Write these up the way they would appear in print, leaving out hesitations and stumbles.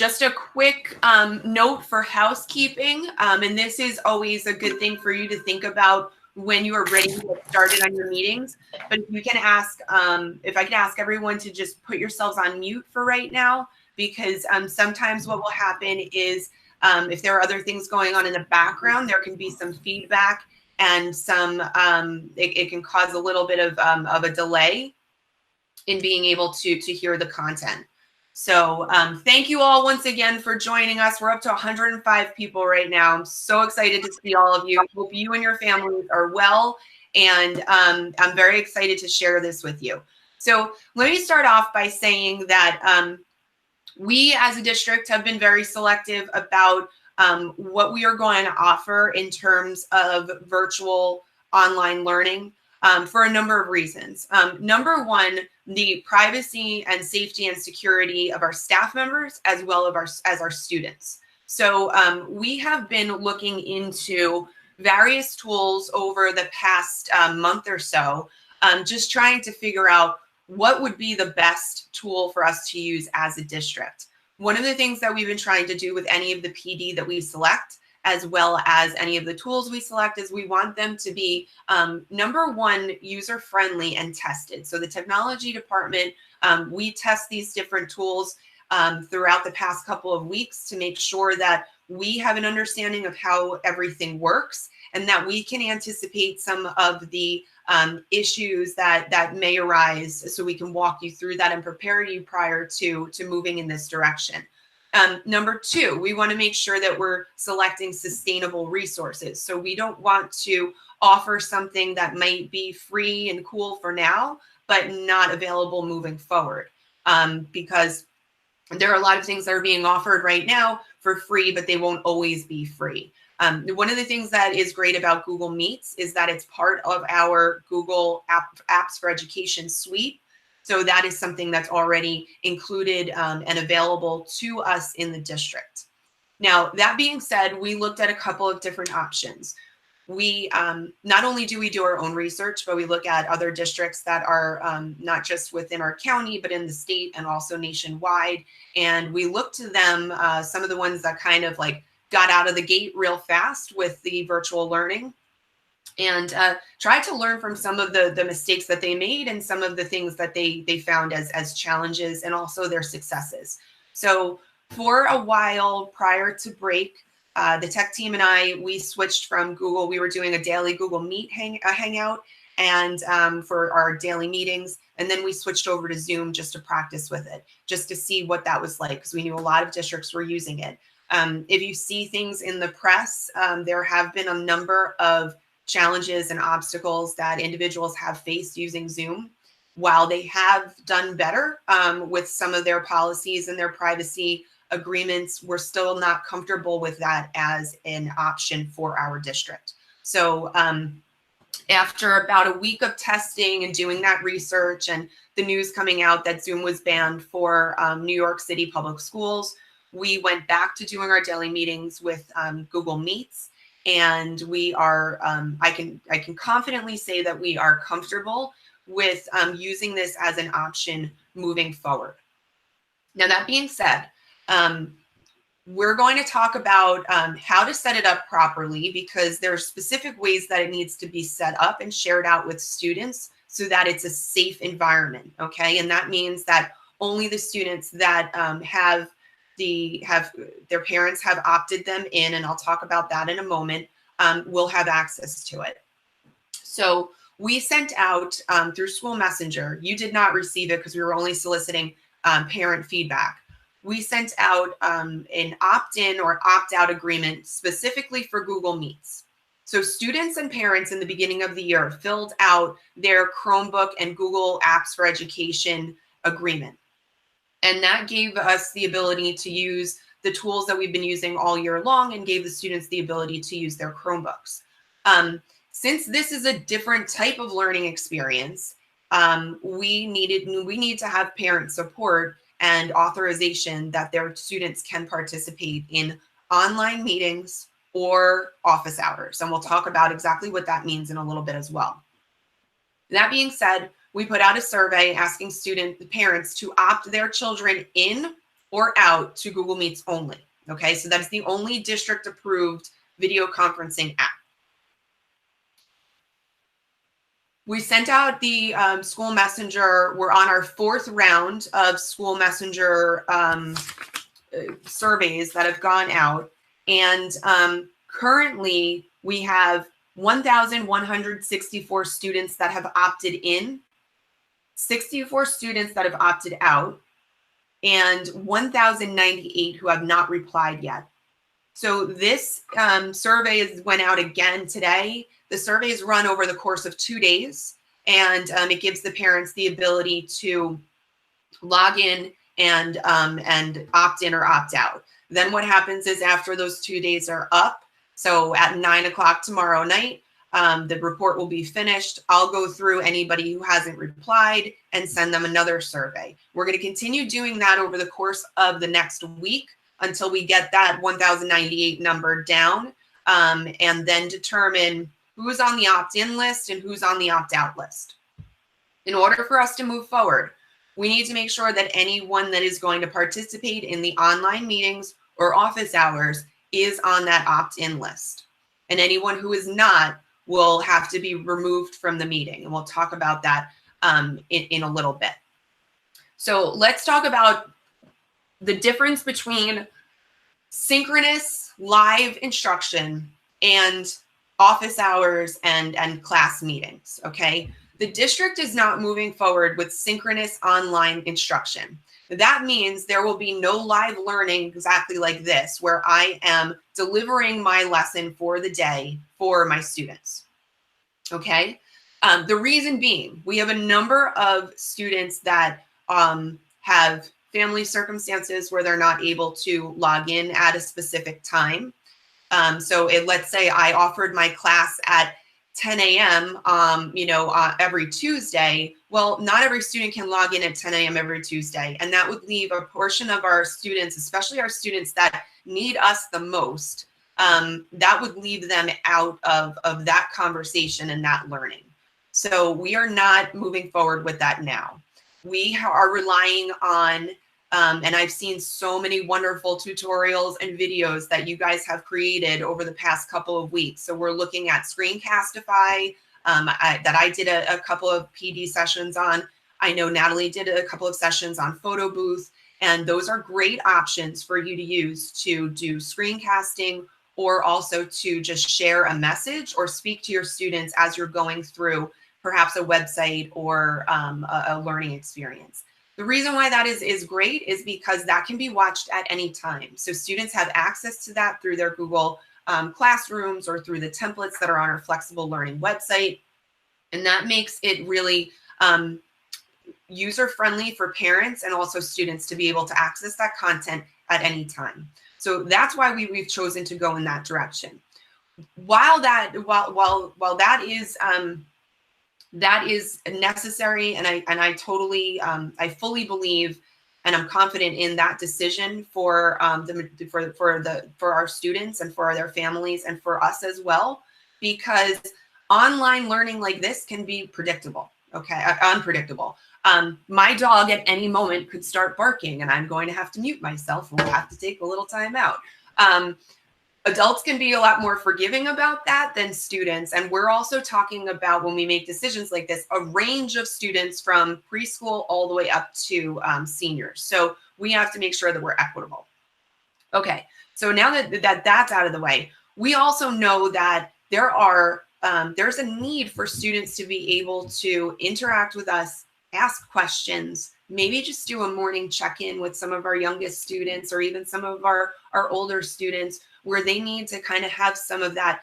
Just a quick note for housekeeping, and this is always a good thing for you to think about when you are ready to get started on your meetings. But if you can ask, if I could ask everyone to just put yourselves on mute for right now, because sometimes what will happen is if there are other things going on in the background, there can be some feedback and some, it can cause a little bit of a delay in being able to hear the content. So thank you all once again for joining us. We're up to 105 people right now. I'm so excited to see all of you. Hope you and your families are well. And I'm very excited to share this with you. So let me start off by saying that we as a district have been very selective about what we are going to offer in terms of virtual online learning for a number of reasons. Number one, the privacy and safety and security of our staff members as well as our students. So we have been looking into various tools over the past month or so, just trying to figure out what would be the best tool for us to use as a district. One of the things that we've been trying to do with any of the PD that we select, as well as any of the tools we select, is we want them to be, number one, user-friendly and tested. So the technology department, we test these different tools throughout the past couple of weeks to make sure that we have an understanding of how everything works and that we can anticipate some of the issues that may arise, so we can walk you through that and prepare you prior to moving in this direction. Number two, we want to make sure that we're selecting sustainable resources. So we don't want to offer something that might be free and cool for now, but not available moving forward. Because there are a lot of things that are being offered right now for free, but they won't always be free. One of the things that is great about Google Meets is that it's part of our Google Apps for Education suite. So that is something that's already included and available to us in the district. Now, that being said, we looked at a couple of different options. We not only do we do our own research, but we look at other districts that are not just within our county, but in the state and also nationwide. And we look to them, some of the ones that kind of like got out of the gate real fast with the virtual learning, and tried to learn from some of the mistakes that they made and some of the things that they found as challenges and also their successes. So for a while prior to break, the tech team and we switched from Google. We were doing a daily Google Meet hangout and for our daily meetings. And then we switched over to Zoom just to practice with it, just to see what that was like, because we knew a lot of districts were using it. If you see things in the press, there have been a number of challenges and obstacles that individuals have faced using Zoom. While they have done better with some of their policies and their privacy agreements, we're still not comfortable with that as an option for our district. So after about a week of testing and doing that research and the news coming out that Zoom was banned for New York City public schools, we went back to doing our daily meetings with Google Meets, and we are, I can confidently say that we are comfortable with using this as an option moving forward. Now, that being said, we're going to talk about how to set it up properly, because there are specific ways that it needs to be set up and shared out with students so that it's a safe environment, okay? And that means that only the students that their parents have opted them in, and I'll talk about that in a moment, will have access to it. So we sent out through School Messenger. You did not receive it because we were only soliciting parent feedback. We sent out an opt-in or opt-out agreement specifically for Google Meets. So students and parents in the beginning of the year filled out their Chromebook and Google Apps for Education agreement. And that gave us the ability to use the tools that we've been using all year long and gave the students the ability to use their Chromebooks. Since this is a different type of learning experience, we need to have parent support and authorization that their students can participate in online meetings or office hours. And we'll talk about exactly what that means in a little bit as well. That being said, we put out a survey asking parents to opt their children in or out to Google Meets only. Okay, so that's the only district approved video conferencing app. We sent out the school messenger. We're on our 4th round of school messenger surveys that have gone out. And currently we have 1,164 students that have opted in, 64 students that have opted out, and 1,098 who have not replied yet. So this survey went out again today. The survey is run over the course of 2 days, and it gives the parents the ability to log in and opt in or opt out. Then what happens is after those 2 days are up, so at 9 o'clock tomorrow night, the report will be finished. I'll go through anybody who hasn't replied and send them another survey. We're going to continue doing that over the course of the next week until we get that 1,098 number down, and then determine who's on the opt-in list and who's on the opt-out list. In order for us to move forward, we need to make sure that anyone that is going to participate in the online meetings or office hours is on that opt-in list. And anyone who is not will have to be removed from the meeting. And we'll talk about that in a little bit. So let's talk about the difference between synchronous live instruction and office hours and class meetings, okay? The district is not moving forward with synchronous online instruction. That means there will be no live learning exactly like this, where I am delivering my lesson for the day for my students, okay? The reason being, we have a number of students that have family circumstances where they're not able to log in at a specific time. So let's say I offered my class at 10 a.m. Every Tuesday. Well, not every student can log in at 10 a.m. every Tuesday. And that would leave a portion of our students, especially our students that need us the most, that would leave them out of that conversation and that learning. So we are not moving forward with that now. We are relying on, and I've seen so many wonderful tutorials and videos that you guys have created over the past couple of weeks. So we're looking at Screencastify, that I did a couple of PD sessions on. I know Natalie did a couple of sessions on Photo Booth, and those are great options for you to use to do screencasting, or also to just share a message or speak to your students as you're going through perhaps a website or a learning experience. The reason why that is great is because that can be watched at any time. So students have access to that through their Google Classrooms or through the templates that are on our flexible learning website. And that makes it really user-friendly for parents and also students to be able to access that content at any time. So that's why we've chosen to go in that direction. While that is necessary, and I totally I fully believe and I'm confident in that decision for our students and for their families and for us as well, because online learning like this can be predictable, okay, unpredictable. My dog at any moment could start barking, and I'm going to have to mute myself, and we'll have to take a little time out. Adults can be a lot more forgiving about that than students. And we're also talking about, when we make decisions like this, a range of students from preschool all the way up to seniors. So we have to make sure that we're equitable. Okay, so now that that's out of the way, we also know that there's a need for students to be able to interact with us, ask questions, maybe just do a morning check-in with some of our youngest students or even some of our older students, where they need to kind of have some of that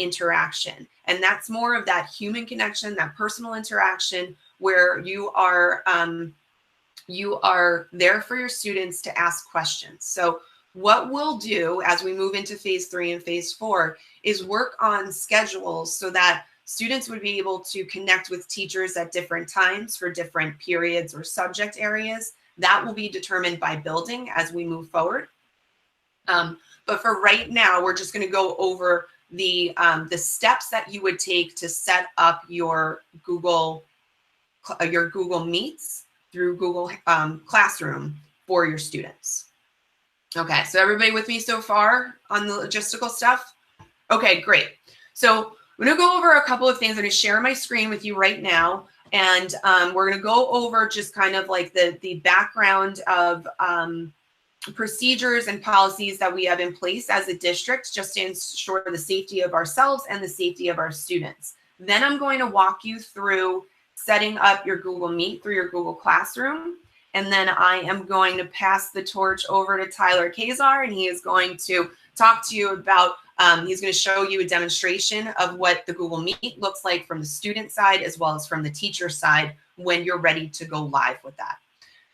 interaction. And that's more of that human connection, that personal interaction, where you are there for your students to ask questions. So what we'll do as we move into phase 3 and phase 4 is work on schedules so that students would be able to connect with teachers at different times for different periods or subject areas. That will be determined by building as we move forward. But for right now, we're just going to go over the steps that you would take to set up your Google Meets through Google Classroom for your students. Okay, so everybody with me so far on the logistical stuff? Okay, great. So I'm going to go over a couple of things. I'm going to share my screen with you right now. And we're going to go over just kind of like the background of procedures and policies that we have in place as a district, just to ensure the safety of ourselves and the safety of our students. Then I'm going to walk you through setting up your Google Meet through your Google Classroom. And then I am going to pass the torch over to Tyler Kazar, and he is going to talk to you about, he's going to show you a demonstration of what the Google Meet looks like from the student side as well as from the teacher side when you're ready to go live with that.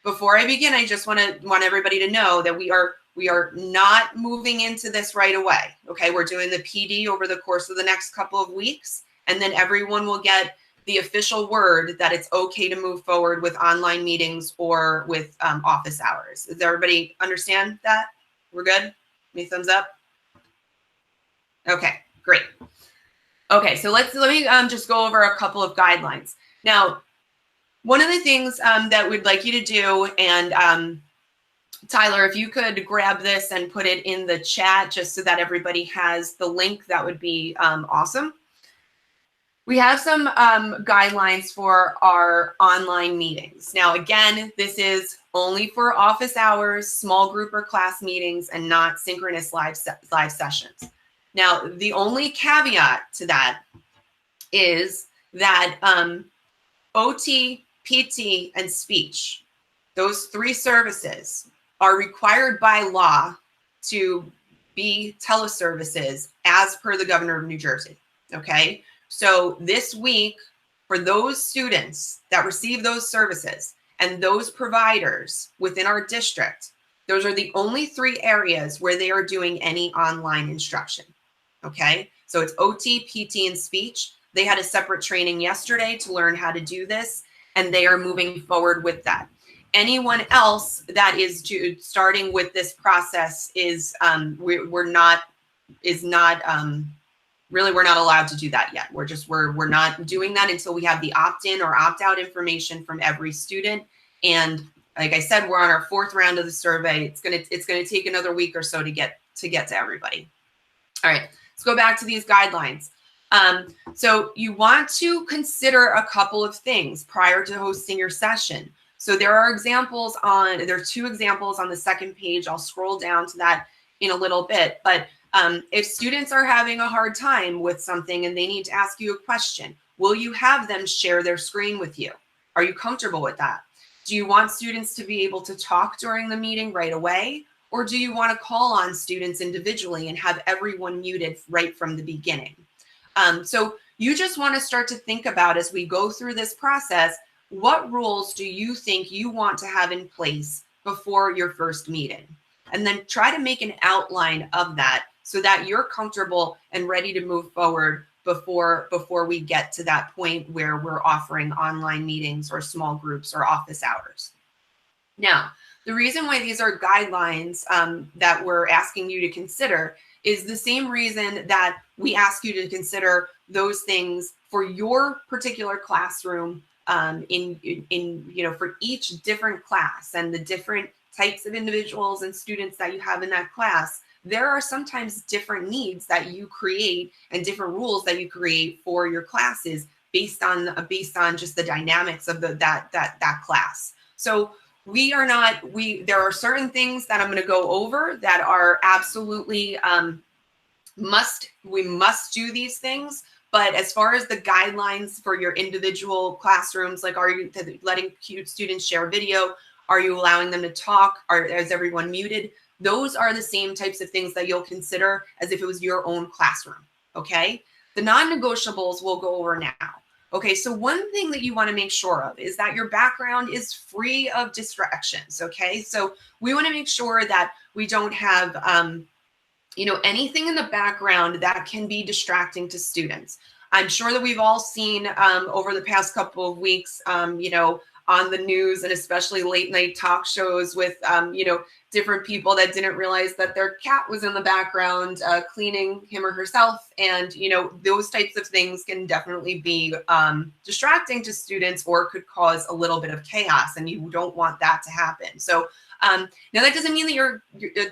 Before I begin, I just want everybody to know that we are not moving into this right away. Okay, we're doing the PD over the course of the next couple of weeks, and then everyone will get the official word that it's okay to move forward with online meetings or with office hours. Does everybody understand that? We're good? Any thumbs up? Okay, great. Okay, so let me just go over a couple of guidelines. Now, one of the things that we'd like you to do, and Tyler, if you could grab this and put it in the chat just so that everybody has the link, that would be awesome. We have some guidelines for our online meetings. Now, again, this is only for office hours, small group or class meetings, and not synchronous live sessions. Now, the only caveat to that is that OT, PT, and speech, those three services are required by law to be teleservices as per the governor of New Jersey, okay? So this week, for those students that receive those services and those providers within our district, those are the only three areas where they are doing any online instruction, okay? So it's OT, PT, and speech. They had a separate training yesterday to learn how to do this, and they are moving forward with that. Anyone else that is starting with this process is we're not allowed to do that yet. We're not doing that until we have the opt-in or opt-out information from every student. And like I said, we're on our fourth round of the survey. It's gonna take another week or so to get to everybody. All right, let's go back to these guidelines. So you want to consider a couple of things prior to hosting your session. So there are two examples on the second page. I'll scroll down to that in a little bit, but if students are having a hard time with something and they need to ask you a question, will you have them share their screen with you? Are you comfortable with that? Do you want students to be able to talk during the meeting right away? Or do you want to call on students individually and have everyone muted right from the beginning? So you just want to start to think about, as we go through this process, what rules do you think you want to have in place before your first meeting? And then try to make an outline of that so that you're comfortable and ready to move forward before we get to that point where we're offering online meetings or small groups or office hours. Now, the reason why these are guidelines that we're asking you to consider is the same reason that we ask you to consider those things for your particular classroom for each different class and the different types of individuals and students that you have in that class. There are sometimes different needs that you create and different rules that you create for your classes based on just the dynamics of that class. So there are certain things that I'm going to go over that are absolutely we must do these things. But as far as the guidelines for your individual classrooms, like, are you letting students share video? Are you allowing them to talk? Is everyone muted? Those are the same types of things that you'll consider as if it was your own classroom, okay? The non-negotiables we'll go over now. Okay, so one thing that you want to make sure of is that your background is free of distractions, okay? So we want to make sure that we don't have anything in the background that can be distracting to students. I'm sure that we've all seen over the past couple of weeks, on the news, and especially late night talk shows with, different people that didn't realize that their cat was in the background cleaning him or herself. And, those types of things can definitely be distracting to students or could cause a little bit of chaos, and you don't want that to happen. So now that doesn't mean that you're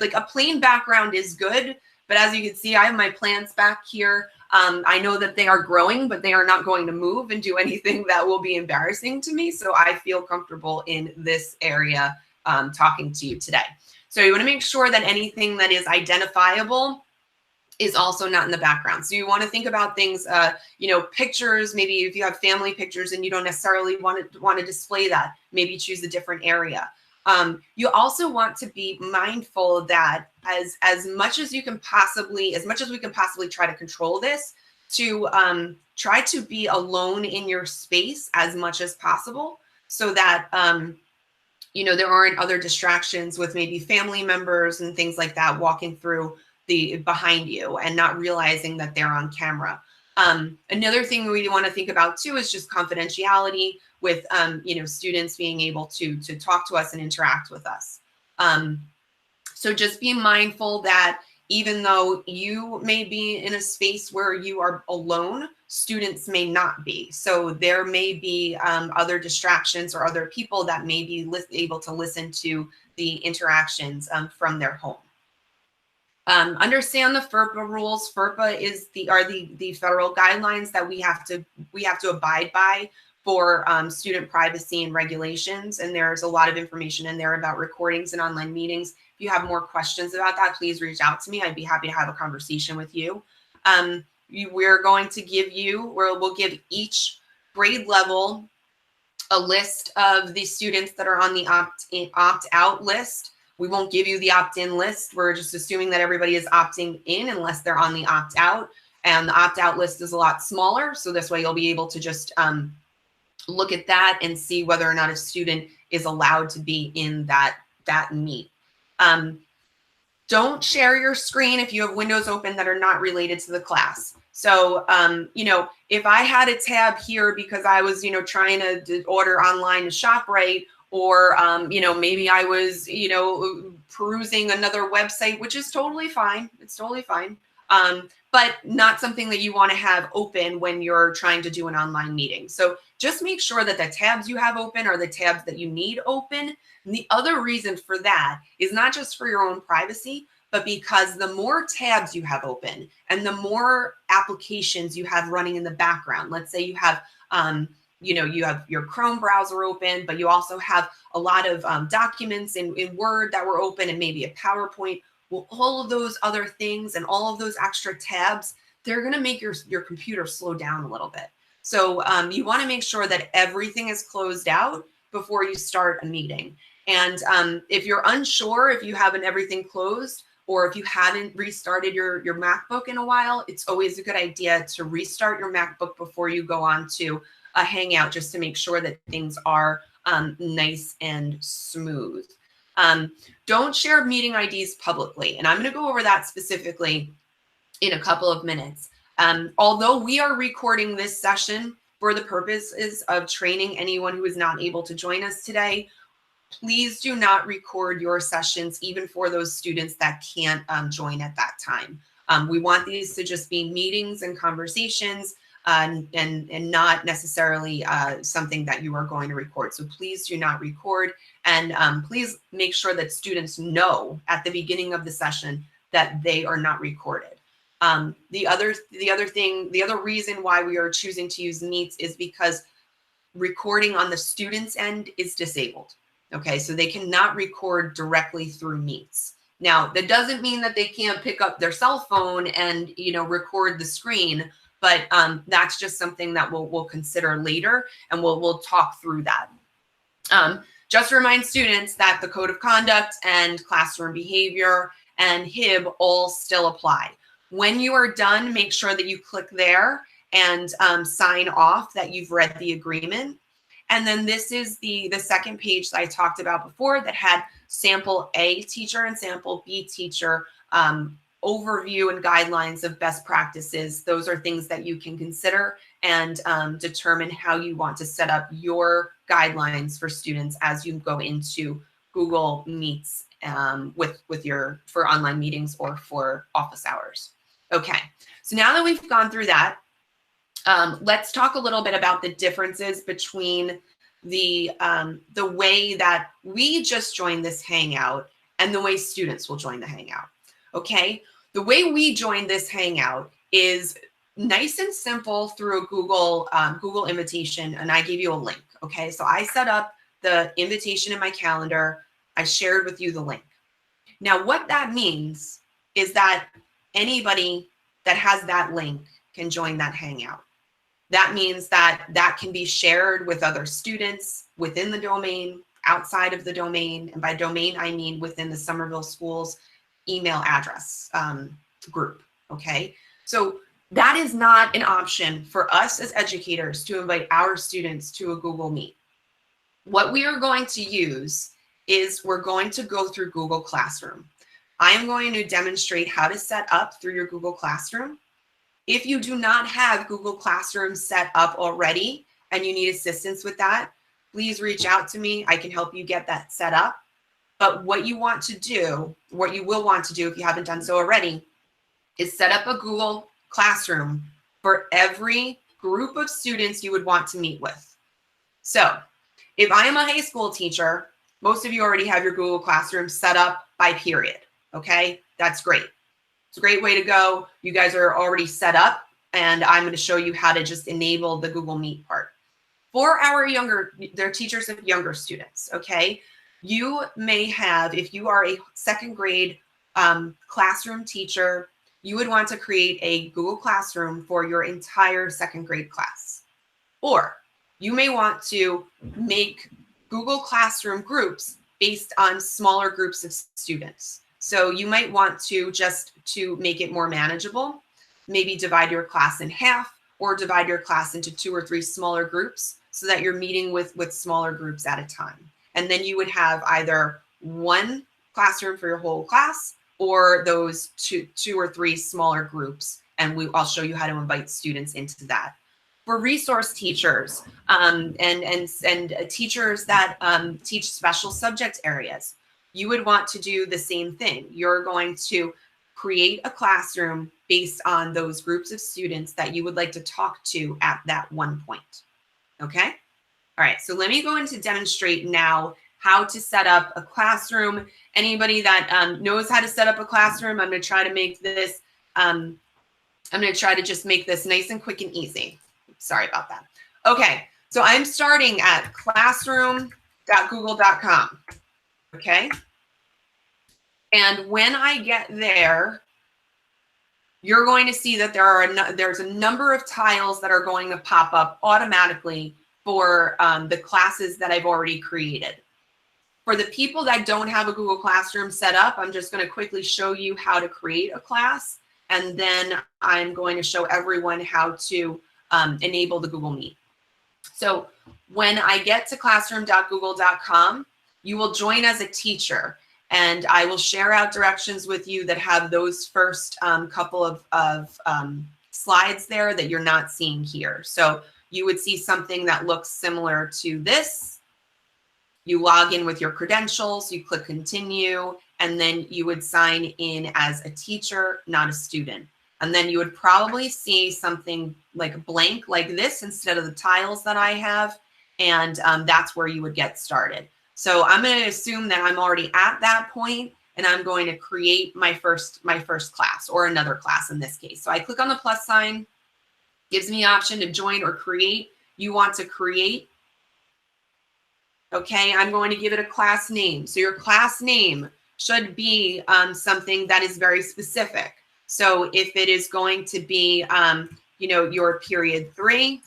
like, a plain background is good, but as you can see, I have my plants back here. I know that they are growing, but they are not going to move and do anything that will be embarrassing to me. So I feel comfortable in this area talking to you today. So you want to make sure that anything that is identifiable is also not in the background. So you want to think about things, pictures, maybe if you have family pictures and you don't necessarily want to display that, maybe choose a different area. You also want to be mindful that as much as we can possibly try to control this, to try to be alone in your space as much as possible, so that there aren't other distractions with maybe family members and things like that walking through behind you and not realizing that they're on camera. Another thing we want to think about too is just confidentiality with students being able to talk to us and interact with us. So just be mindful that even though you may be in a space where you are alone, students may not be. So there may be other distractions or other people that may be able to listen to the interactions from their home. Understand the FERPA rules. FERPA are the federal guidelines that we have to abide by for student privacy and regulations. And there's a lot of information in there about recordings and online meetings. If you have more questions about that, please reach out to me. I'd be happy to have a conversation with you. We're going to we'll give each grade level a list of the students that are on the opt-out list. We won't give you the opt-in list. We're just assuming that everybody is opting in unless they're on the opt-out. And the opt-out list is a lot smaller. So this way you'll be able to just look at that and see whether or not a student is allowed to be in that meet. Don't share your screen if you have windows open that are not related to the class. So, if I had a tab here because I was, trying to order online to ShopRite, or, maybe I was, perusing another website, which is totally fine. It's totally fine. But not something that you want to have open when you're trying to do an online meeting. So just make sure that the tabs you have open are the tabs that you need open. And the other reason for that is not just for your own privacy, but because the more tabs you have open and the more applications you have running in the background, let's say you have, you have your Chrome browser open, but you also have a lot of documents in Word that were open and maybe a PowerPoint. Well, all of those other things and all of those extra tabs, they're going to make your computer slow down a little bit. So you want to make sure that everything is closed out before you start a meeting. And if you're unsure if you haven't everything closed, or if you haven't restarted your MacBook in a while, it's always a good idea to restart your MacBook before you go on to a Hangout, just to make sure that things are nice and smooth. Don't share meeting IDs publicly. And I'm going to go over that specifically in a couple of minutes. Although we are recording this session for the purposes of training anyone who is not able to join us today, please do not record your sessions, even for those students that can't join at that time. We want these to just be meetings and conversations, and not necessarily something that you are going to record. So please do not record, and please make sure that students know at the beginning of the session that they are not recorded. The other reason why we are choosing to use Meets is because recording on the student's end is disabled. Okay, so they cannot record directly through Meets. Now, that doesn't mean that they can't pick up their cell phone and record the screen, but that's just something that we'll consider later, and we'll talk through that. Just to remind students that the code of conduct and classroom behavior and HIB all still apply. When you are done, make sure that you click there and sign off that you've read the agreement. And then this is the second page that I talked about before that had sample A teacher and sample B teacher overview and guidelines of best practices. Those are things that you can consider and determine how you want to set up your guidelines for students as you go into Google Meets for online meetings or for office hours. Okay, so now that we've gone through that, let's talk a little bit about the differences between the way that we just joined this Hangout and the way students will join the Hangout. Okay, the way we join this Hangout is nice and simple through a Google invitation, and I gave you a link. Okay, so I set up the invitation in my calendar. I shared with you the link. Now, what that means is that anybody that has that link can join that Hangout. That means that that can be shared with other students within the domain, outside of the domain, and by domain, I mean within the Somerville Schools email address group, okay? So that is not an option for us as educators to invite our students to a Google Meet. What we are going to use is we're going to go through Google Classroom. I am going to demonstrate how to set up through your Google Classroom. If you do not have Google Classroom set up already and you need assistance with that, please reach out to me. I can help you get that set up. But what you want to do, what you will want to do if you haven't done so already, is set up a Google Classroom for every group of students you would want to meet with. So if I am a high school teacher, most of you already have your Google Classroom set up by period, okay? That's great. It's a great way to go. You guys are already set up, and I'm going to show you how to just enable the Google Meet part. For our they're teachers of younger students, okay? You may have, if you are a second grade classroom teacher, you would want to create a Google Classroom for your entire second grade class. Or you may want to make Google Classroom groups based on smaller groups of students. So you might want to to make it more manageable, maybe divide your class in half or divide your class into 2 or 3 smaller groups so that you're meeting with smaller groups at a time. And then you would have either one classroom for your whole class or those two or 3 smaller groups. And I'll show you how to invite students into that. For resource teachers and teachers that teach special subject areas, you would want to do the same thing. You're going to create a classroom based on those groups of students that you would like to talk to at that one point. Okay? All right, so let me go into demonstrate now how to set up a classroom. Anybody that knows how to set up a classroom, I'm going to try to make this, I'm going to try to just make this nice and quick and easy. Sorry about that. Okay, so I'm starting at classroom.google.com. Okay. And when I get there, you're going to see that there's a number of tiles that are going to pop up automatically for the classes that I've already created. For the people that don't have a Google Classroom set up, I'm just going to quickly show you how to create a class. And then I'm going to show everyone how to enable the Google Meet. So when I get to classroom.google.com, you will join as a teacher, and I will share out directions with you that have those first couple of slides there that you're not seeing here. So you would see something that looks similar to this. You log in with your credentials, you click continue, and then you would sign in as a teacher, not a student. And then you would probably see something like blank like this instead of the tiles that I have. And that's where you would get started. So I'm going to assume that I'm already at that point, and I'm going to create my first class, or another class in this case. So I click on the plus sign, gives me the option to join or create. You want to create. Okay, I'm going to give it a class name. So your class name should be something that is very specific. So if it is going to be, you know, your period 3,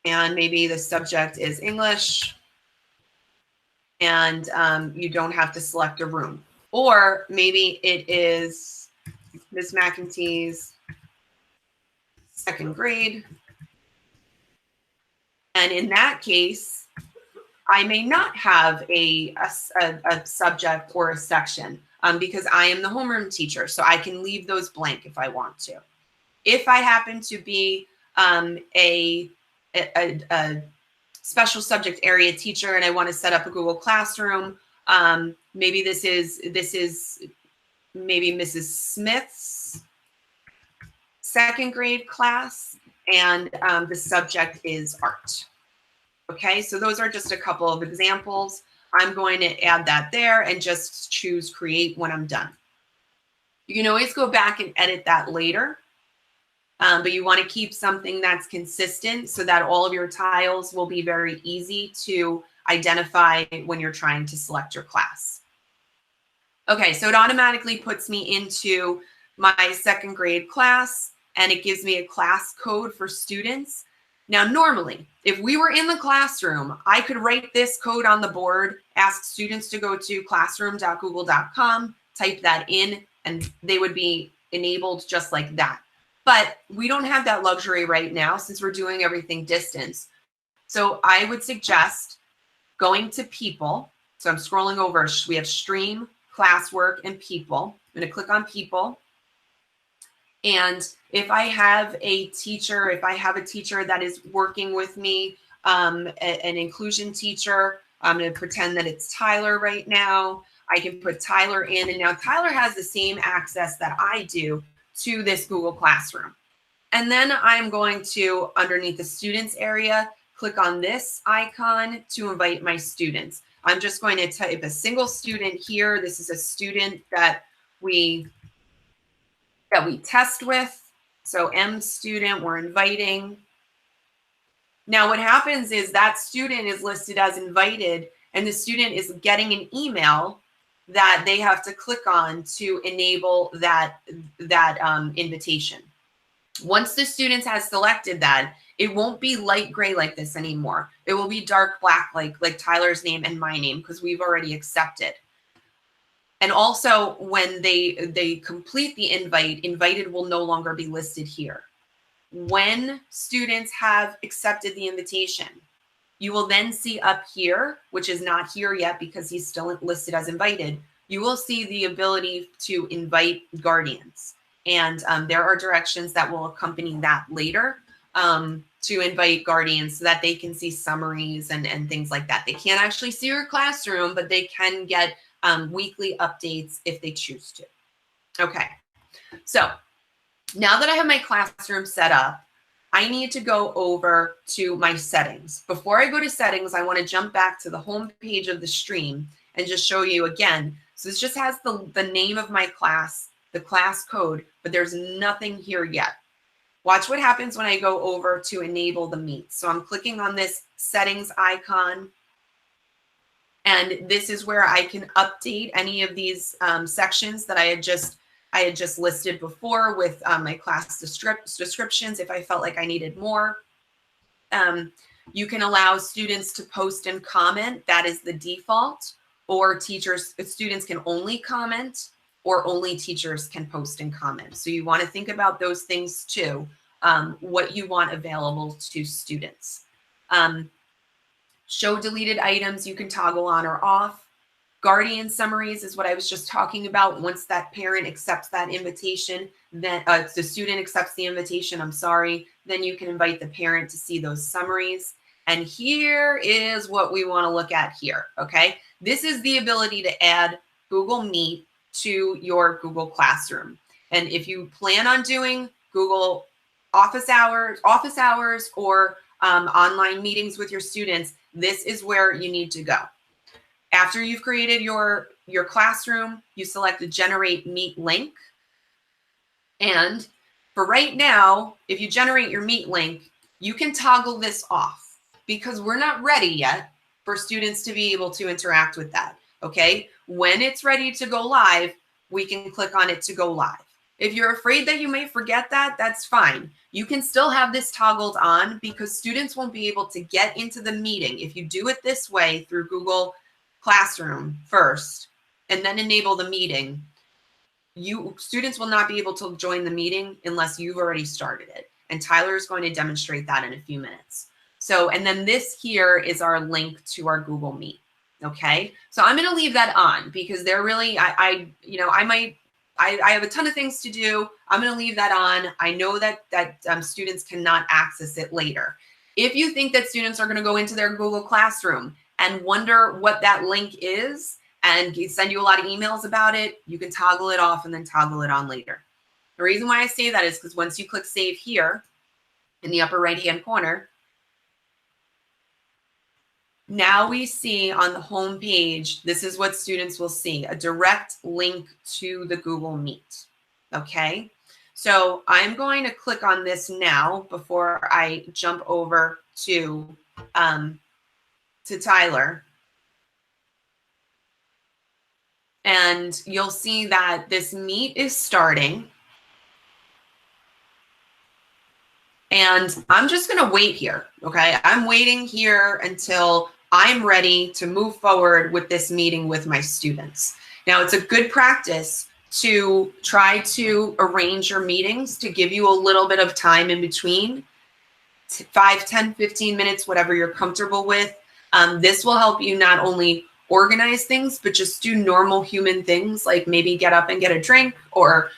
and maybe the subject is English, and you don't have to select a room. Or maybe it is Ms. McEntee's second grade. And in that case, I may not have a subject or a section because I am the homeroom teacher, so I can leave those blank if I want to. If I happen to be a special subject area teacher and I want to set up a Google Classroom, maybe this is maybe Mrs. Smith's second grade class, and the subject is art. Okay, so those are just a couple of examples. I'm going to add that there and just choose create when I'm done. You can always go back and edit that later, but you want to keep something that's consistent so that all of your tiles will be very easy to identify when you're trying to select your class. Okay, so it automatically puts me into my second grade class, and it gives me a class code for students. Now, normally, if we were in the classroom, I could write this code on the board, ask students to go to classroom.google.com, type that in, and they would be enabled just like that. But we don't have that luxury right now since we're doing everything distance. So I would suggest going to people. So I'm scrolling over. We have stream, classwork, and people. I'm going to click on people. And if I have a teacher, that is working with me, an inclusion teacher, I'm going to pretend that it's Tyler right now. I can put Tyler in, and now Tyler has the same access that I do to this Google Classroom. And then I'm going to, underneath the students area, click on this icon to invite my students. I'm just going to type a single student here. This is a student that we test with. So M student, we're inviting. Now what happens is that student is listed as invited, and the student is getting an email that they have to click on to enable that invitation. Once the student has selected that, it won't be light gray like this anymore. It will be dark black like Tyler's name and my name, because we've already accepted. And also when they complete the invite, invited will no longer be listed here. When students have accepted the invitation, you will then see up here, which is not here yet because he's still listed as invited, you will see the ability to invite guardians. And there are directions that will accompany that later to invite guardians so that they can see summaries and things like that. They can't actually see your classroom, but they can get weekly updates if they choose to. Okay, so now that I have my classroom set up, I need to go over to my settings. Before I go to settings, I want to jump back to the home page of the stream and just show you again. So this just has the name of my class, the class code, but there's nothing here yet. Watch what happens when I go over to enable the meet. So I'm clicking on this settings icon, and this is where I can update any of these sections that I had just listed before with my class descriptions if I felt like I needed more. You can allow students to post and comment. That is the default. Or students can only comment, or only teachers can post and comment. So you want to think about those things too, what you want available to students. Show deleted items, you can toggle on or off. Guardian summaries is what I was just talking about. Once that parent accepts that invitation, then the student accepts the invitation, then you can invite the parent to see those summaries. And here is what we want to look at here, okay? This is the ability to add Google Meet to your Google Classroom. And if you plan on doing Google office hours or online meetings with your students, this is where you need to go. After you've created your classroom, you select the Generate Meet link. And for right now, if you generate your Meet link, you can toggle this off because we're not ready yet for students to be able to interact with that, okay? When it's ready to go live, we can click on it to go live. If you're afraid that you may forget that, that's fine. You can still have this toggled on because students won't be able to get into the meeting. If you do it this way through Google Classroom first and then enable the meeting, students will not be able to join the meeting unless you've already started it. And Tyler is going to demonstrate that in a few minutes. So, and then this here is our link to our Google Meet. Okay. So I'm going to leave that on because they're really, I have a ton of things to do. I'm going to leave that on. I know that students cannot access it later. If you think that students are going to go into their Google Classroom and wonder what that link is and send you a lot of emails about it, you can toggle it off and then toggle it on later. The reason why I say that is because once you click save here in the upper right-hand corner, now we see on the home page, this is what students will see, a direct link to the Google Meet. Okay, so I'm going to click on this now before I jump over to Tyler. And you'll see that this meet is starting. And I'm just going to wait here, okay? I'm waiting here until I'm ready to move forward with this meeting with my students. Now, it's a good practice to try to arrange your meetings to give you a little bit of time in between, 5, 10, 15 minutes, whatever you're comfortable with. This will help you not only organize things, but just do normal human things like maybe get up and get a drink or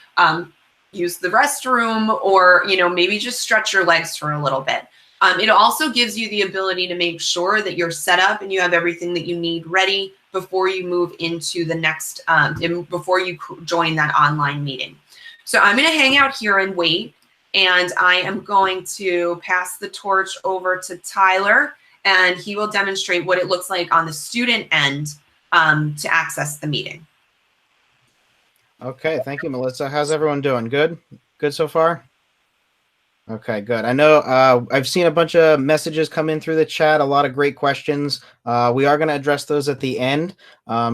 use the restroom or, maybe just stretch your legs for a little bit. It also gives you the ability to make sure that you're set up and you have everything that you need ready before you move into the next, before you join that online meeting. So I'm going to hang out here and wait, and I am going to pass the torch over to Tyler, and he will demonstrate what it looks like on the student end to access the meeting. Okay, thank you, Melissa. How's everyone doing? Good? Good so far? Okay, good. I know I've seen a bunch of messages come in through the chat, a lot of great questions. We are going to address those at the end.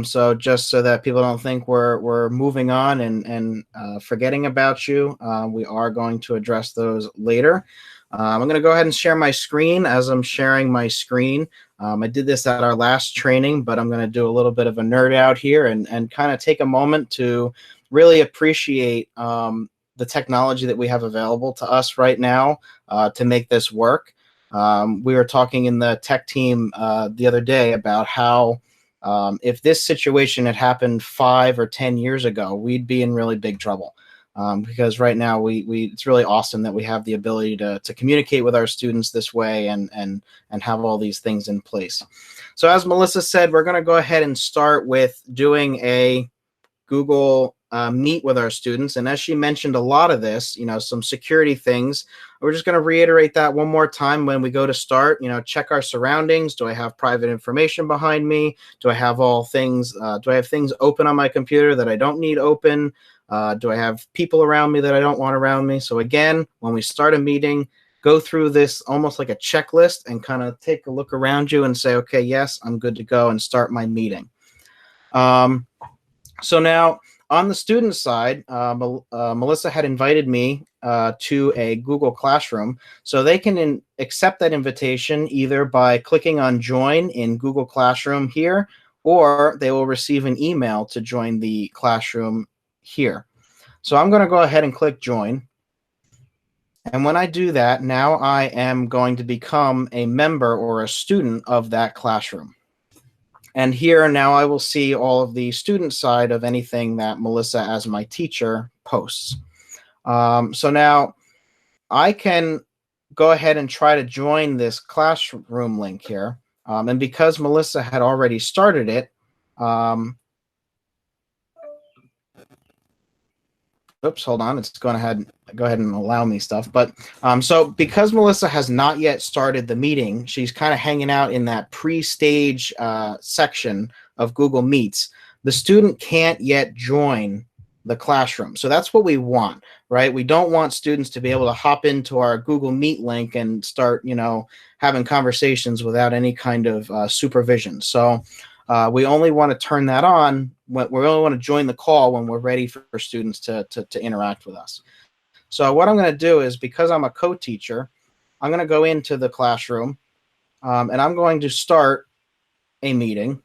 So just so that people don't think we're moving on and forgetting about you, we are going to address those later. I'm going to go ahead and share my screen. As I'm sharing my screen, I did this at our last training, but I'm going to do a little bit of a nerd out here and kind of take a moment to really appreciate the technology that we have available to us right now to make this work. We were talking in the tech team the other day about how if this situation had happened 5 or 10 years ago, we'd be in really big trouble. Because right now it's really awesome that we have the ability to communicate with our students this way and have all these things in place. So as Melissa said, we're going to go ahead and start with doing a Google Meet with our students. And as she mentioned a lot of this, some security things, we're just going to reiterate that one more time when we go to start, check our surroundings. Do I have private information behind me? Do I have things open on my computer that I don't need open? Do I have people around me that I don't want around me? So again, when we start a meeting, go through this almost like a checklist and kind of take a look around you and say, okay, yes, I'm good to go and start my meeting. So now on the student side, Melissa had invited me to a Google Classroom. So they can accept that invitation either by clicking on join in Google Classroom here, or they will receive an email to join the classroom here. So I'm going to go ahead and click join. And when I do that, now I am going to become a member or a student of that classroom. And here now I will see all of the student side of anything that Melissa as my teacher posts. So now I can go ahead and try to join this classroom link here. And because Melissa had already started it, oops, hold on. It's going to go ahead and allow me stuff. But so because Melissa has not yet started the meeting, she's kind of hanging out in that pre-stage section of Google Meets. The student can't yet join the classroom. So that's what we want, right? We don't want students to be able to hop into our Google Meet link and start, having conversations without any kind of supervision. So we only want to turn that on. We only want to join the call when we're ready for students to interact with us. So what I'm going to do is, because I'm a co-teacher, I'm going to go into the classroom and I'm going to start a meeting.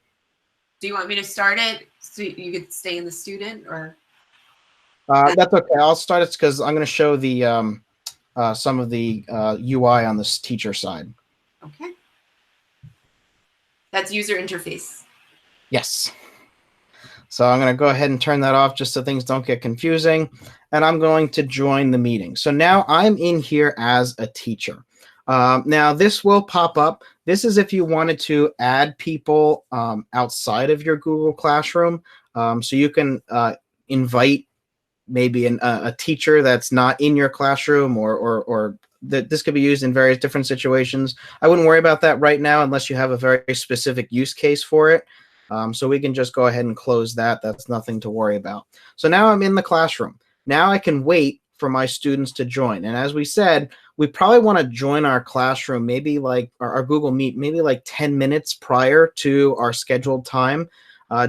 Do you want me to start it so you could stay in the student, or? That's okay. I'll start it because I'm going to show the some of the UI on this teacher side. Okay. That's user interface. Yes. So I'm going to go ahead and turn that off just so things don't get confusing. And I'm going to join the meeting. So now I'm in here as a teacher. Now this will pop up. This is if you wanted to add people outside of your Google Classroom. So you can invite maybe a teacher that's not in your classroom, or that this could be used in various different situations. I wouldn't worry about that right now unless you have a very specific use case for it. So we can just go ahead and close that. That's nothing to worry about. So now I'm in the classroom. Now I can wait for my students to join. And as we said, we probably want to join our classroom, maybe like our Google Meet, maybe like 10 minutes prior to our scheduled time,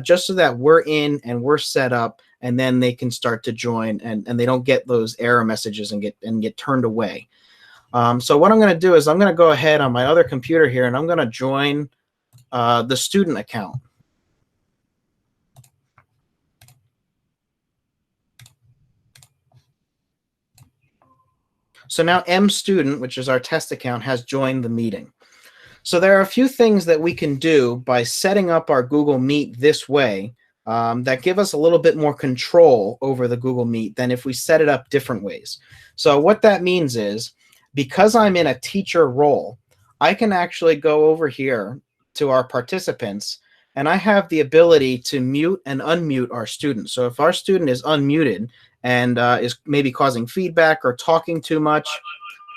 just so that we're in and we're set up, and then they can start to join, and they don't get those error messages and get turned away. So what I'm going to do is I'm going to go ahead on my other computer here, and I'm going to join the student account. So now M student, which is our test account, has joined the meeting. So there are a few things that we can do by setting up our Google Meet this way that give us a little bit more control over the Google Meet than if we set it up different ways. So what that means is, because I'm in a teacher role, I can actually go over here to our participants, and I have the ability to mute and unmute our students. So if our student is unmuted and is maybe causing feedback or talking too much,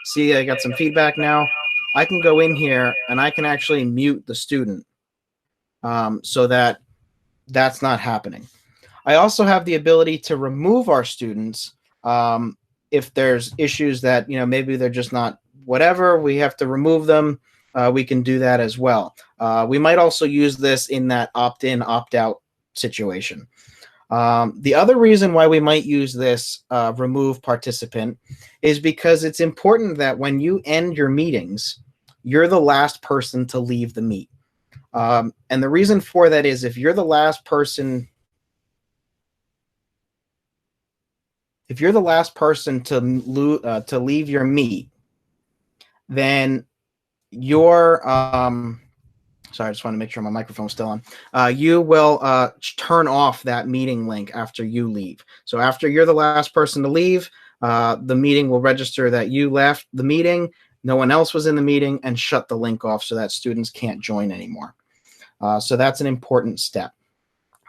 see, I got some feedback now, I can go in here and I can actually mute the student so that that's not happening. I also have the ability to remove our students if there's issues that, maybe they're just not whatever, we have to remove them. We can do that as well. We might also use this in that opt-in, opt-out situation. The other reason why we might use this remove participant is because it's important that when you end your meetings, you're the last person to leave the meet. And the reason for that is, if you're the last person to leave your meet, then your sorry, I just want to make sure my microphone's still on. You will turn off that meeting link after you leave. So after you're the last person to leave, the meeting will register that you left the meeting, no one else was in the meeting, and shut the link off so that students can't join anymore. So that's an important step.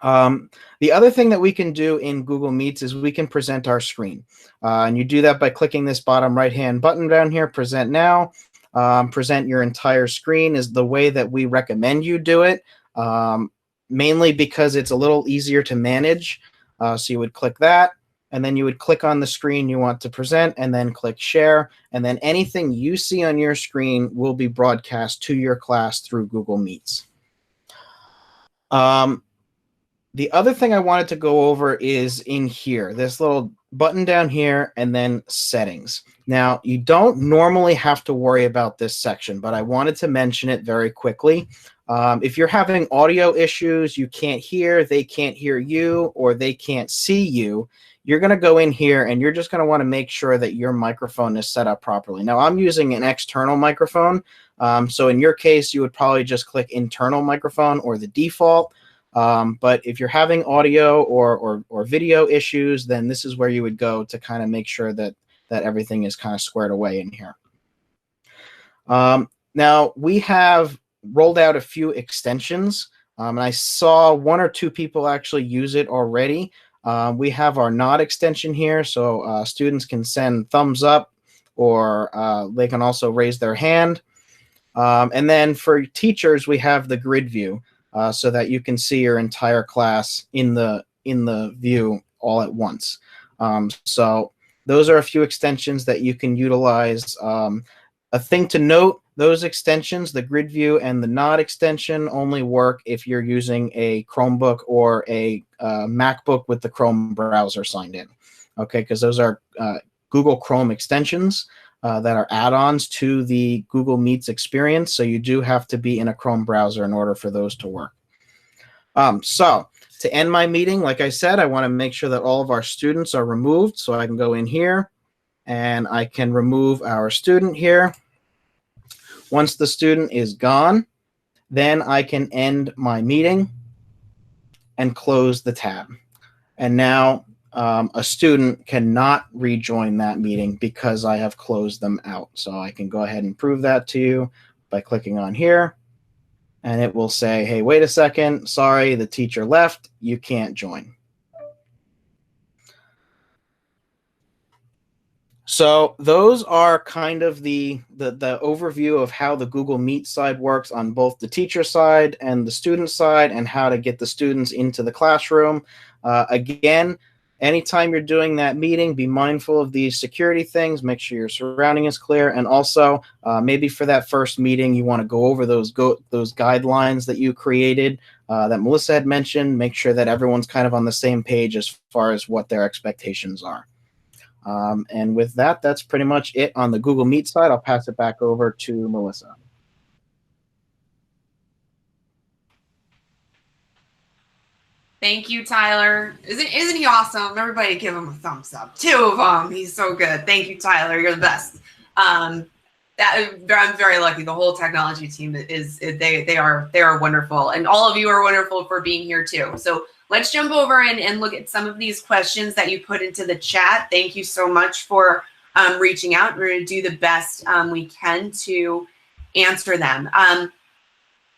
The other thing that we can do in Google Meets is we can present our screen. And you do that by clicking this bottom right-hand button down here, Present Now. Present your entire screen is the way that we recommend you do it, mainly because it's a little easier to manage. So you would click that, and then you would click on the screen you want to present, and then click Share, and then anything you see on your screen will be broadcast to your class through Google Meets. The other thing I wanted to go over is in here, this little button down here, and then settings. Now, you don't normally have to worry about this section, but I wanted to mention it very quickly. If you're having audio issues, you can't hear, they can't hear you, or they can't see you, you're going to go in here and you're just going to want to make sure that your microphone is set up properly. Now, I'm using an external microphone, so in your case, you would probably just click internal microphone or the default. But if you're having audio or video issues, then this is where you would go to kind of make sure that everything is kind of squared away in here. Now, we have rolled out a few extensions, and I saw one or two people actually use it already. We have our nod extension here, so students can send thumbs up, or they can also raise their hand. And then for teachers, we have the grid view. So that you can see your entire class in the view all at once. So those are a few extensions that you can utilize. A thing to note, those extensions, the grid view and the nod extension, only work if you're using a Chromebook or a MacBook with the Chrome browser signed in. Okay, because those are Google Chrome extensions that are add-ons to the Google Meets experience. So you do have to be in a Chrome browser in order for those to work. So to end my meeting, like I said, I want to make sure that all of our students are removed. So I can go in here and I can remove our student here. Once the student is gone, then I can end my meeting and close the tab. And now a student cannot rejoin that meeting because I have closed them out. So I can go ahead and prove that to you by clicking on here. And it will say, hey, wait a second. Sorry, the teacher left. You can't join. So those are kind of the overview of how the Google Meet side works on both the teacher side and the student side, and how to get the students into the classroom. Again, anytime you're doing that meeting, be mindful of these security things. Make sure your surrounding is clear, and also maybe for that first meeting, you want to go over those guidelines that you created that Melissa had mentioned. Make sure that everyone's kind of on the same page as far as what their expectations are. And with that, that's pretty much it on the Google Meet side. I'll pass it back over to Melissa. Thank you, Tyler. Isn't he awesome? Everybody give him a thumbs up. 2 of them. He's so good. Thank you, Tyler. You're the best. I'm very lucky. The whole technology team they are wonderful, and all of you are wonderful for being here too. So let's jump over and look at some of these questions that you put into the chat. Thank you so much for reaching out. We're going to do the best we can to answer them.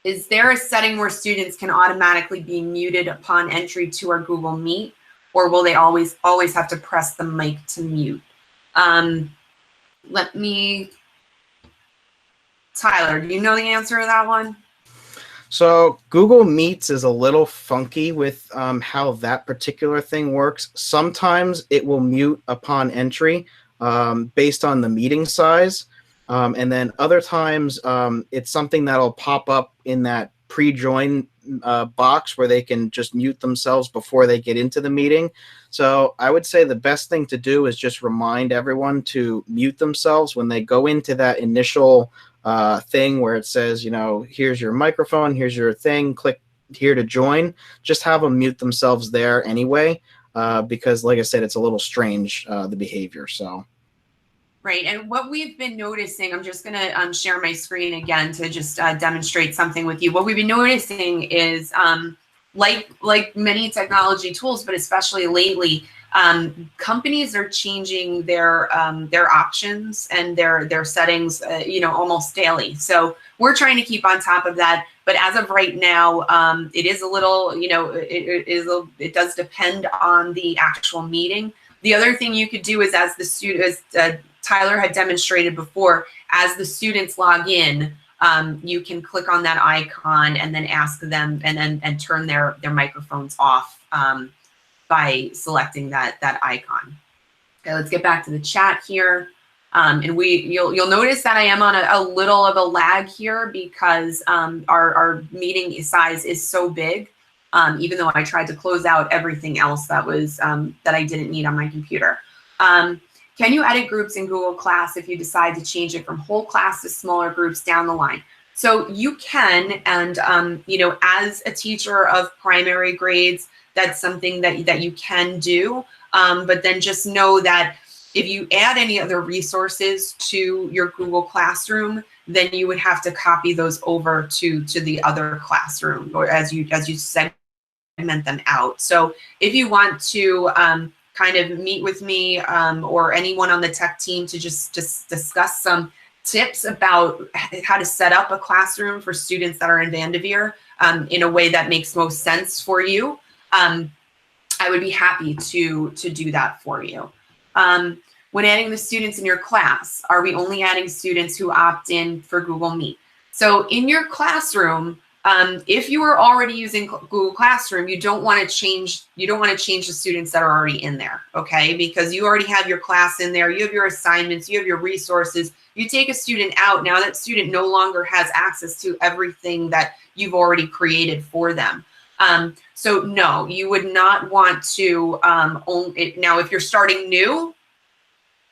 Is there a setting where students can automatically be muted upon entry to our Google Meet, or will they always have to press the mic to mute? Tyler, do you know the answer to that one? So Google Meets is a little funky with how that particular thing works. Sometimes it will mute upon entry based on the meeting size. And then other times it's something that'll pop up in that pre-join box where they can just mute themselves before they get into the meeting. So I would say the best thing to do is just remind everyone to mute themselves when they go into that initial thing where it says, you know, here's your microphone, here's your thing, click here to join. Just have them mute themselves there anyway, because like I said, it's a little strange, the behavior. So. Right, and what we've been noticing, I'm just going to share my screen again to just demonstrate something with you. What we've been noticing is, like many technology tools, but especially lately, companies are changing their options and their settings, almost daily. So we're trying to keep on top of that. But as of right now, it is a little, it does depend on the actual meeting. The other thing you could do is, as the student, as Tyler had demonstrated before, as the students log in, you can click on that icon and then ask them and turn their microphones off by selecting that icon. Okay, let's get back to the chat here. And you'll notice that I am on a little of a lag here because our meeting size is so big. Even though I tried to close out everything else that was that I didn't need on my computer. Can you edit groups in Google Class if you decide to change it from whole class to smaller groups down the line? So you can, and as a teacher of primary grades, that's something that you can do. But then just know that if you add any other resources to your Google Classroom, then you would have to copy those over to the other classroom, or as you segment them out. So if you want to kind of meet with me or anyone on the tech team to just discuss some tips about how to set up a classroom for students that are in Vanderveer in a way that makes most sense for you, I would be happy to do that for you. When adding the students in your class, are we only adding students who opt in for Google Meet? So in your classroom, if you are already using Google Classroom, you don't want to change the students that are already in there, okay? Because you already have your class in there, you have your assignments, you have your resources. You take a student out, now that student no longer has access to everything that you've already created for them. So no, you would not want to now if you're starting new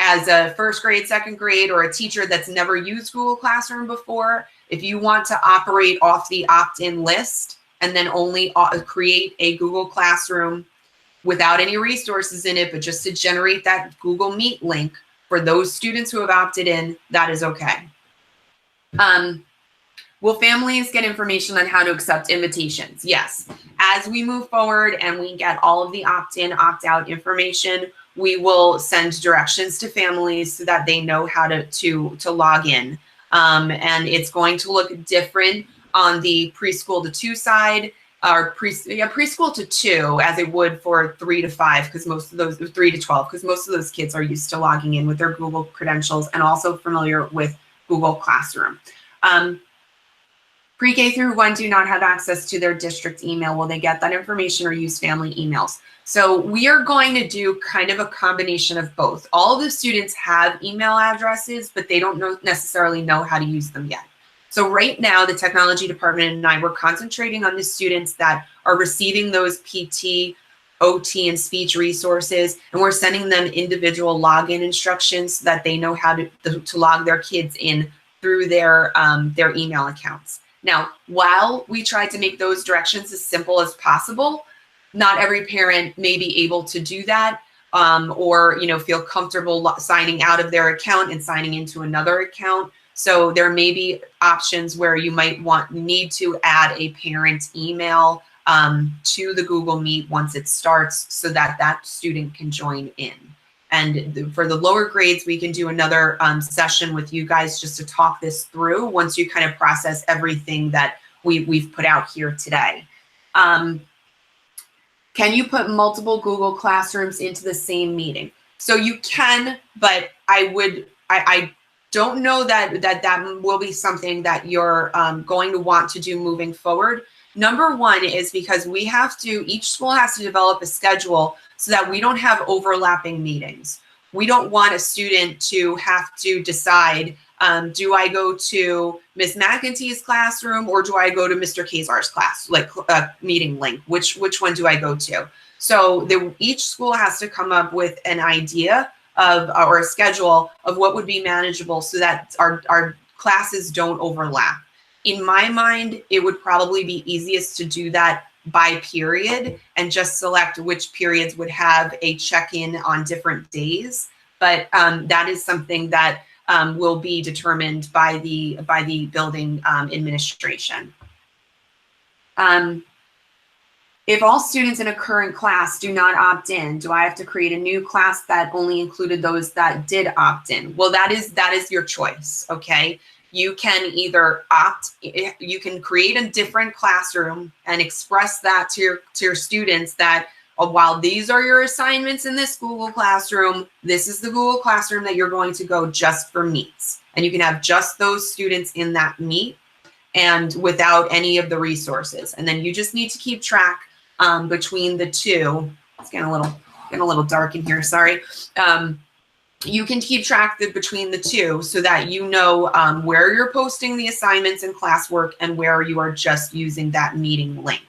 as a first grade, second grade, or a teacher that's never used Google Classroom before, if you want to operate off the opt-in list and then only create a Google Classroom without any resources in it, but just to generate that Google Meet link for those students who have opted in, that is okay. Will families get information on how to accept invitations? Yes. As we move forward and we get all of the opt-in, opt-out information, we will send directions to families so that they know how to log in. And it's going to look different on the preschool to 2 side, or preschool to 2, as it would for 3 to 5, because most of those 3 to 12, because most of those kids are used to logging in with their Google credentials and also familiar with Google Classroom. Pre-K through 1 do not have access to their district email. Will they get that information or use family emails? So we are going to do kind of a combination of both. All of the students have email addresses, but they don't necessarily know how to use them yet. So right now, the technology department and I, we're concentrating on the students that are receiving those PT, OT, and speech resources, and we're sending them individual login instructions so that they know how to log their kids in through their email accounts. Now, while we try to make those directions as simple as possible, not every parent may be able to do that, or feel comfortable signing out of their account and signing into another account. So there may be options where you might need to add a parent email to the Google Meet once it starts, so that that student can join in. And for the lower grades, we can do another session with you guys just to talk this through once you kind of process everything that we've put out here today. Can you put multiple Google Classrooms into the same meeting? So you can, but I don't know that will be something that you're going to want to do moving forward. Number one is because each school has to develop a schedule so that we don't have overlapping meetings. We don't want a student to have to decide, do I go to Ms. McEntee's classroom or do I go to Mr. Kazar's class, like meeting link? Which one do I go to? So each school has to come up with an idea or a schedule of what would be manageable so that our classes don't overlap. In my mind, it would probably be easiest to do that by period and just select which periods would have a check-in on different days. But that is something that will be determined by the building administration. If all students in a current class do not opt in, do I have to create a new class that only included those that did opt in? Well, that is your choice, okay? You can either you can create a different classroom and express that to your students that, while these are your assignments in this Google Classroom, this is the Google Classroom that you're going to go just for meets. And you can have just those students in that meet and without any of the resources. And then you just need to keep track between the two. It's getting a little dark in here, sorry. You can keep track between the two so that you know where you're posting the assignments and classwork and where you are just using that meeting link.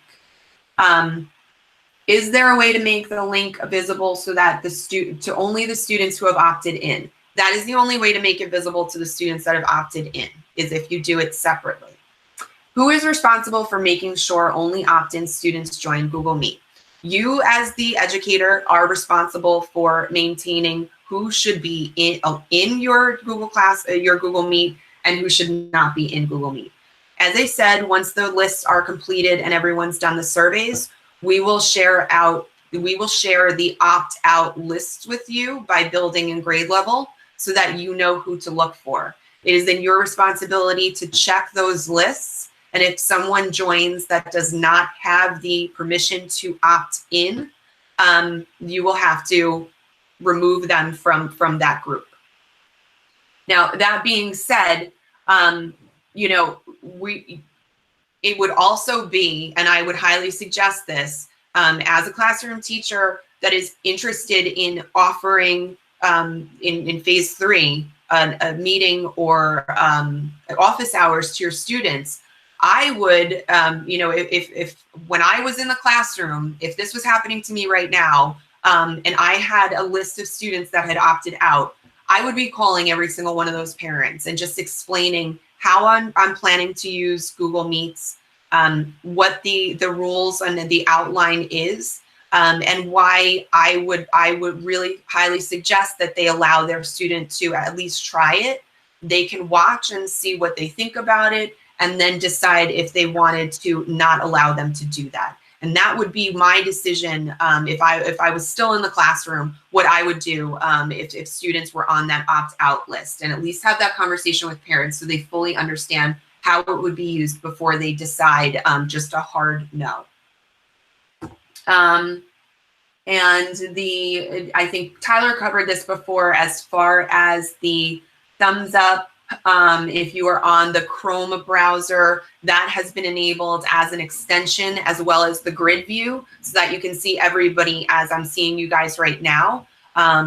Is there a way to make the link visible so that to only the students who have opted in? That is the only way to make it visible to the students that have opted in, is if you do it separately. Who is responsible for making sure only opt-in students join Google Meet? You, as the educator, are responsible for maintaining who should be in your Google your Google Meet, and who should not be in Google Meet. As I said, once the lists are completed and everyone's done the surveys, we will share the opt-out lists with you by building and grade level so that you know who to look for. It is then your responsibility to check those lists. And if someone joins that does not have the permission to opt in, you will have to remove them from that group. Now, that being said, it would also be, and I would highly suggest this, as a classroom teacher that is interested in offering in phase 3 a meeting or office hours to your students, I would, if when I was in the classroom, if this was happening to me right now, and I had a list of students that had opted out, I would be calling every single one of those parents and just explaining how I'm planning to use Google Meets, what the rules and the outline is, and why I would really highly suggest that they allow their student to at least try it, they can watch and see what they think about it, and then decide if they wanted to not allow them to do that. And that would be my decision if I was still in the classroom, what I would do if students were on that opt-out list, and at least have that conversation with parents so they fully understand how it would be used before they decide just a hard no. And I think Tyler covered this before as far as the thumbs up. If you are on the Chrome browser, that has been enabled as an extension, as well as the grid view, so that you can see everybody as I'm seeing you guys right now,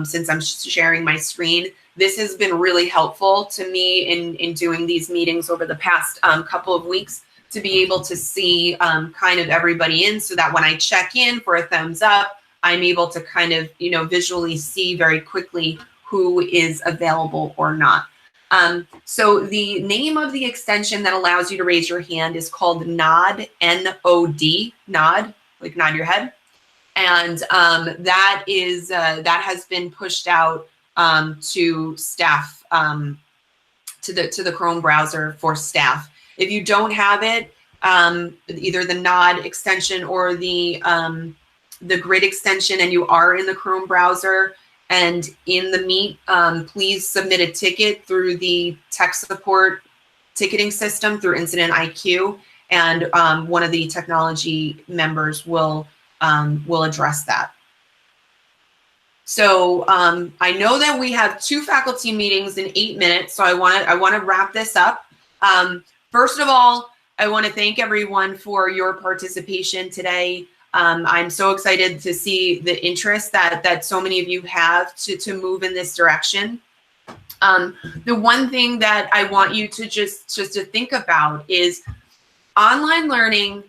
since I'm sharing my screen. This has been really helpful to me in doing these meetings over the past couple of weeks, to be able to see kind of everybody in, so that when I check in for a thumbs up, I'm able to kind of, visually see very quickly who is available or not. So the name of the extension that allows you to raise your hand is called Nod, N-O-D, Nod, like nod your head. And that has been pushed out to staff, to the Chrome browser for staff. If you don't have it, either the Nod extension or the grid extension, and you are in the Chrome browser and in the Meet, please submit a ticket through the tech support ticketing system through Incident IQ, and one of the technology members will address that. So I know that we have 2 faculty meetings in 8 minutes, so I want to wrap this up. First of all, I want to thank everyone for your participation today. I'm so excited to see the interest that so many of you have to move in this direction. The one thing that I want you to just to think about is online learning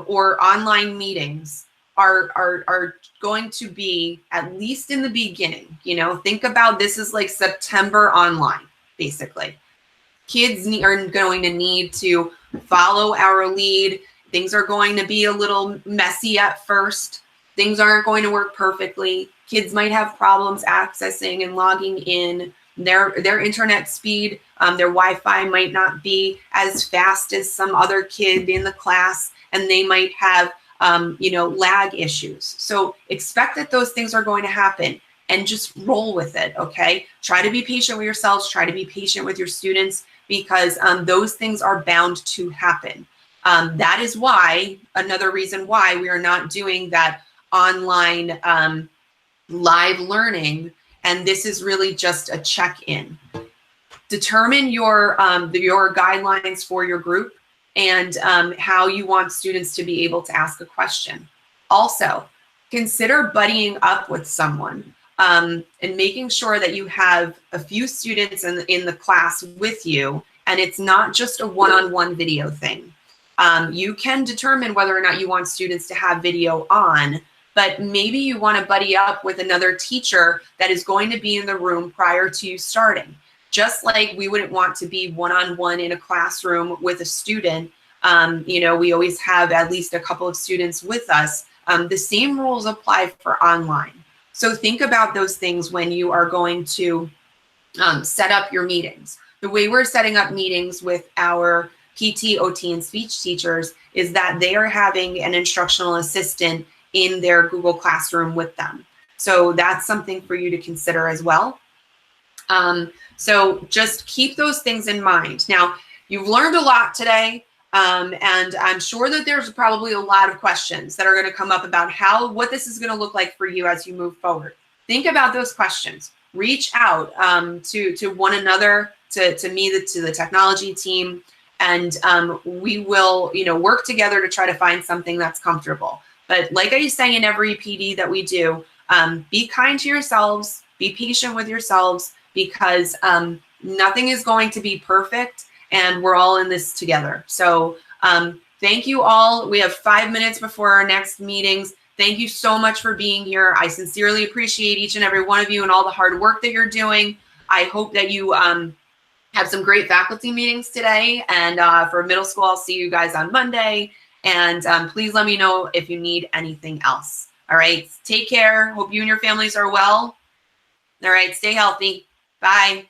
or online meetings are going to be, at least in the beginning, think about this is like September online, basically. Kids are going to need to follow our lead. Things are going to be a little messy at first. Things aren't going to work perfectly. Kids might have problems accessing and logging in. Their internet speed, their Wi-Fi might not be as fast as some other kid in the class, and they might have lag issues. So expect that those things are going to happen, and just roll with it, okay? Try to be patient with yourselves. Try to be patient with your students, because those things are bound to happen. That is why, another reason why we are not doing that online live learning, and this is really just a check-in. Determine your guidelines for your group, and how you want students to be able to ask a question. Also, consider buddying up with someone and making sure that you have a few students in the class with you, and it's not just a one-on-one video thing. You can determine whether or not you want students to have video on, but maybe you want to buddy up with another teacher that is going to be in the room prior to you starting. Just like we wouldn't want to be one-on-one in a classroom with a student, we always have at least a couple of students with us. The same rules apply for online. So think about those things when you are going to set up your meetings. The way we're setting up meetings with our PT, OT, and speech teachers is that they are having an instructional assistant in their Google Classroom with them. So that's something for you to consider as well. So just keep those things in mind. Now, you've learned a lot today, and I'm sure that there's probably a lot of questions that are going to come up about what this is going to look like for you as you move forward. Think about those questions. Reach out to one another, to me, to the technology team, and we will, work together to try to find something that's comfortable. But like I say in every PD that we do, be kind to yourselves, be patient with yourselves, because nothing is going to be perfect, and we're all in this together. So thank you all. We have 5 minutes before our next meetings. Thank you so much for being here. I sincerely appreciate each and every one of you and all the hard work that you're doing. I hope that you have some great faculty meetings today. And for middle school, I'll see you guys on Monday. And please let me know if you need anything else. All right. Take care. Hope you and your families are well. All right. Stay healthy. Bye.